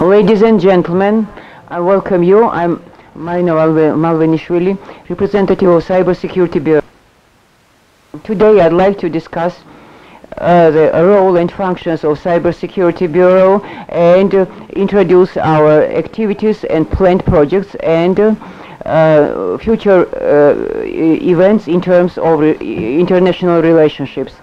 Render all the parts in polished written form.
Ladies and gentlemen, I welcome you. I'm Malvenishvili, representative of Cybersecurity Bureau. Today I'd like to discuss the role and functions of Cybersecurity Bureau and introduce our activities and planned projects and future events in terms of international relationships.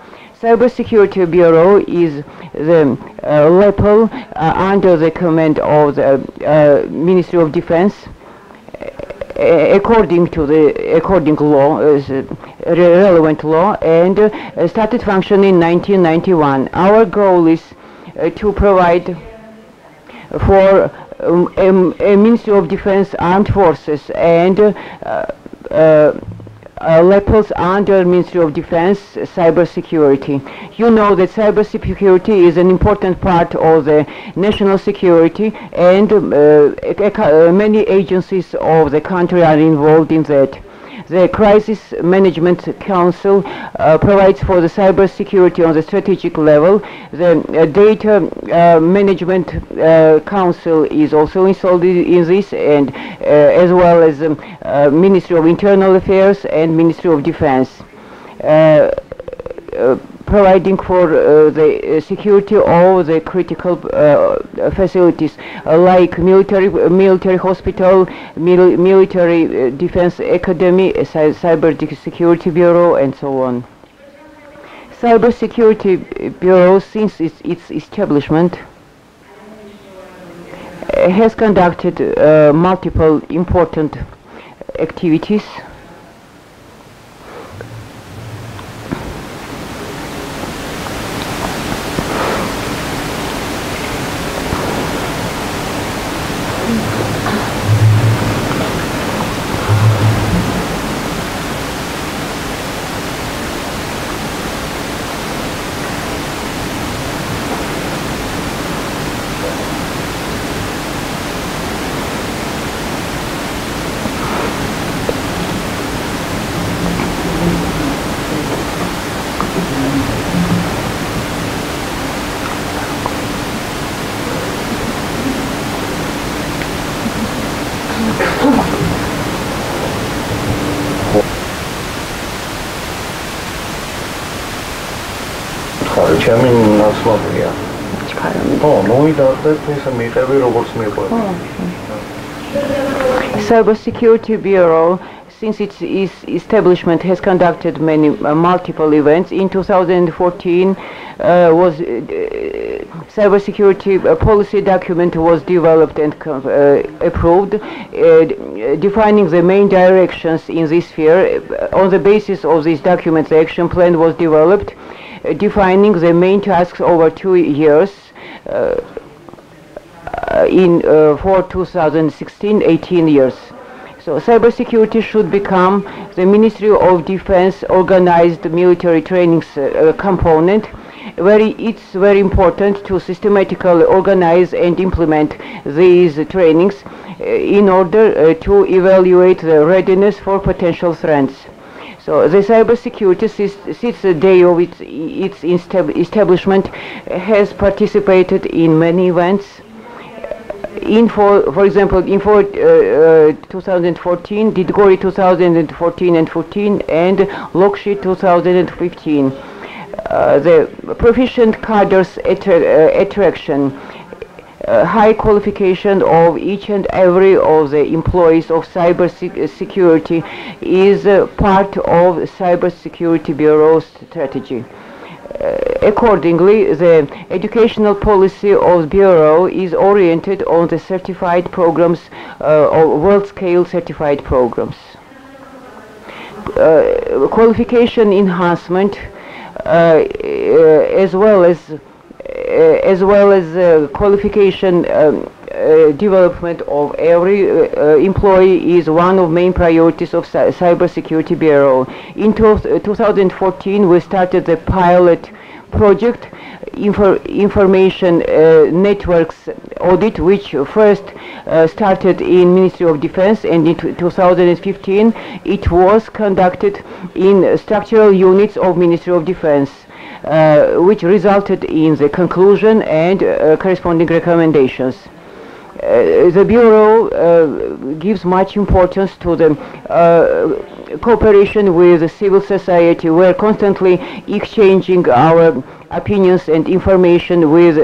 Cybersecurity Bureau is the level under the command of the Ministry of Defense, according to the relevant law, and started functioning in 1991. Our goal is to provide for a Ministry of Defense armed forces and levels under Ministry of Defense cybersecurity. You know that cybersecurity is an important part of the national security, and many agencies of the country are involved in that. The Crisis Management Council provides for the cybersecurity on the strategic level. The Data Management Council is also installed in this, and as well as Ministry of Internal Affairs and Ministry of Defense, providing for the security of the critical facilities like military hospital, military defense academy, Cybersecurity Bureau, and so on. Cybersecurity Bureau, since its establishment, has conducted multiple important activities. Cybersecurity Bureau, since its establishment, has conducted many multiple events. In 2014, was cybersecurity policy document was developed and approved, defining the main directions in this sphere. On the basis of this document, the action plan was developed, defining the main tasks over 2 years for 2016-18 years. So cybersecurity should become the Ministry of Defense organized military training component. It's very important to systematically organize and implement these trainings in order to evaluate the readiness for potential threats. So the cybersecurity, since the day of its establishment, has participated in many events. For example, Info 2014, Didgori 2014 and 14, and Lokshi 2015. The proficient cadres attraction, high qualification of each and every of the employees of cybersecurity is part of Cybersecurity Bureau's strategy. Accordingly, the educational policy of Bureau is oriented on the certified programs, or world-scale certified programs. Qualification enhancement, as well as qualification development of every employee is one of main priorities of Cybersecurity Bureau. In 2014, we started the pilot project information networks audit, which first started in Ministry of Defense, and in 2015 it was conducted in structural units of Ministry of Defense, which resulted in the conclusion and corresponding recommendations. The Bureau gives much importance to the cooperation with the civil society. We're constantly exchanging our opinions and information with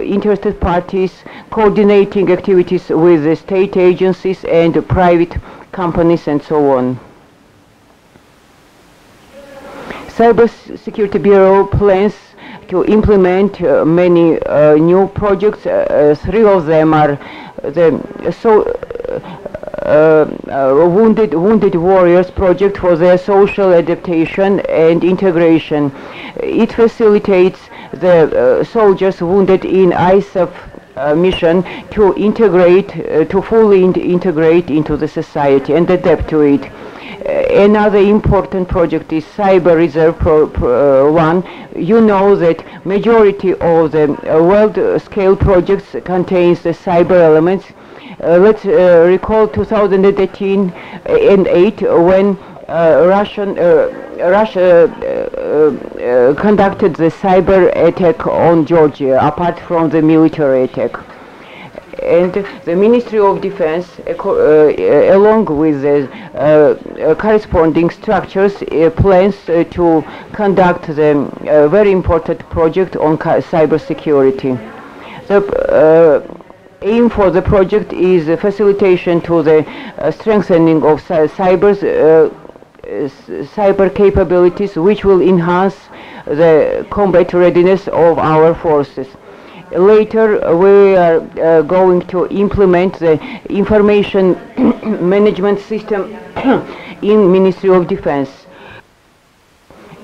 interested parties, coordinating activities with the state agencies and private companies and so on. Cybersecurity Bureau plans to implement many new projects. Three of them are the Wounded Warriors project for their social adaptation and integration. It facilitates the soldiers wounded in ISAF mission to fully integrate into the society and adapt to it. Another important project is Cyber Reserve One. You know that majority of the world-scale projects contains the cyber elements. Let's recall 2018 and 8 when Russia conducted the cyber attack on Georgia, apart from the military attack. And the Ministry of Defense, along with the corresponding structures, plans to conduct the very important project on cybersecurity. The aim for the project is facilitation to the strengthening of cyber capabilities, which will enhance the combat readiness of our forces. Later, we are going to implement the information management system in Ministry of Defense,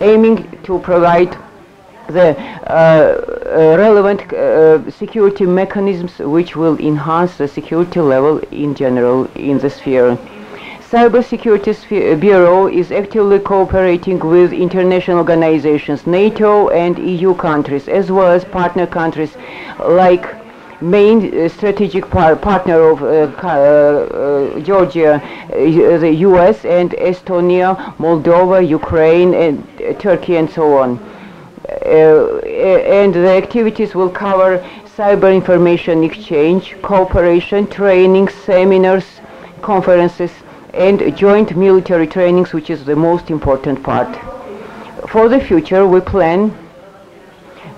aiming to provide the relevant security mechanisms which will enhance the security level in general in the sphere. Cybersecurity Bureau is actively cooperating with international organizations, NATO and EU countries, as well as partner countries like main strategic partner of Georgia, the US and Estonia, Moldova, Ukraine and Turkey and so on. And the activities will cover cyber information exchange, cooperation, training, seminars, conferences, and joint military trainings, which is the most important part. For the future, we plan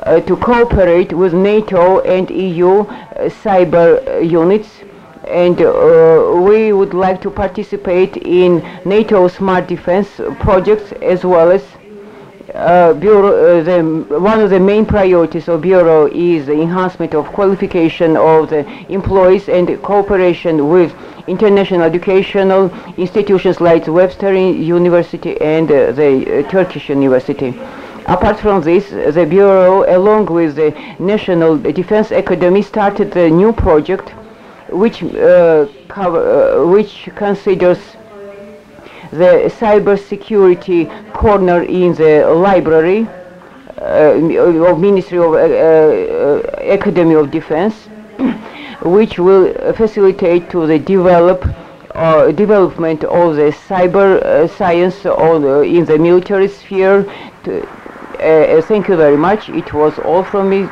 to cooperate with NATO and EU cyber units, and we would like to participate in NATO smart defense projects, as well as one of the main priorities of Bureau is the enhancement of qualification of the employees and cooperation with international educational institutions like Webster University and the Turkish University. Apart from this, the Bureau, along with the National Defense Academy, started a new project which considers the cybersecurity corner in the library of Ministry of Academy of Defense, which will facilitate to the development of the cyber science in the military sphere. Thank you very much. It was all from me.